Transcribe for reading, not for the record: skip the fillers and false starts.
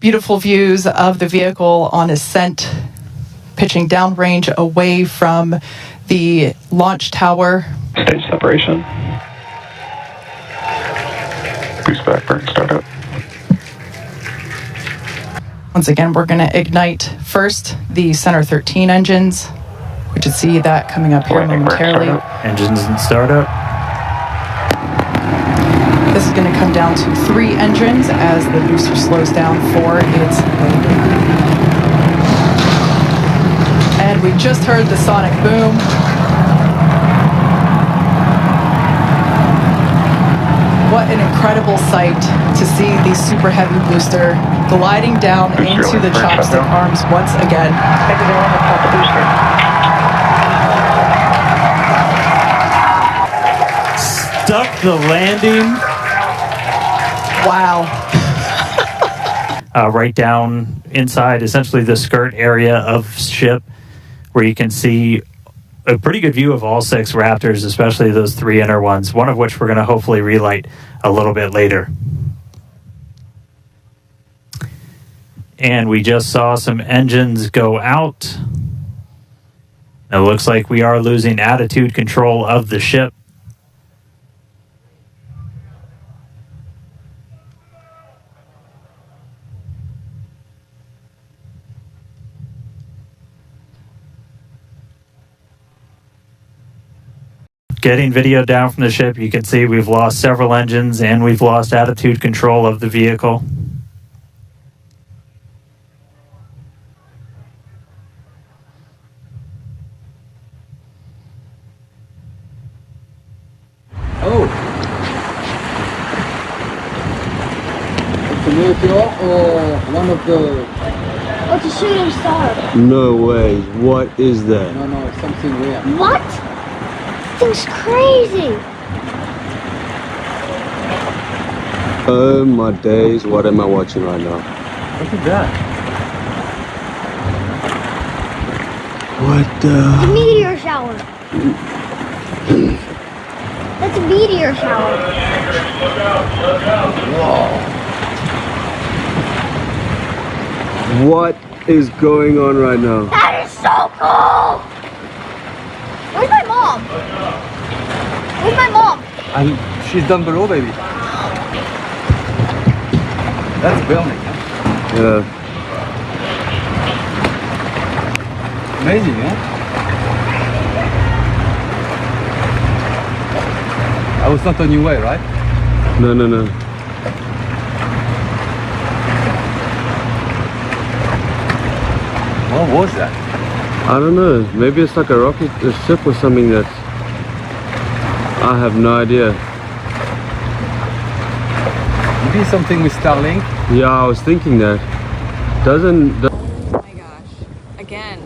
Beautiful views of the vehicle on ascent, pitching downrange away from the launch tower. Stage separation. Boost back, burn startup. Once again, we're going to ignite first the Center 13 engines. We should see that coming up here momentarily. Engines and startup. This is going to come down to 3 engines as the booster slows down for its landing. And we just heard the sonic boom. What an incredible sight to see the super heavy booster gliding down into the chopstick arms once again. Stuck the landing. Wow. Right down inside essentially the skirt area of ship, where you can see a pretty good view of all 6 Raptors, especially those 3 inner ones, one of which we're going to hopefully relight a little bit later. And we just saw some engines go out. It looks like we are losing attitude control of the ship. Getting video down from the ship, you can see we've lost several engines and we've lost attitude control of the vehicle. Oh! It's a meteor or one of the... Oh, it's a shooting star. No way. What is that? No, it's something weird. What? This thing's crazy. Oh my days, what am I watching right now? Look at that. What The the... meteor shower. That's a meteor shower. Whoa. What is going on right now? That is so cool. Where's my mom? Where's my mom? And she's down below, baby. That's burning. Huh? Yeah. Amazing, huh? I was not on your way, right? No. What was that? I don't know. Maybe it's like a rocket, a ship or something that... I have no idea. Maybe something with Starlink? Yeah, I was thinking that. Doesn't... Oh my gosh. Again,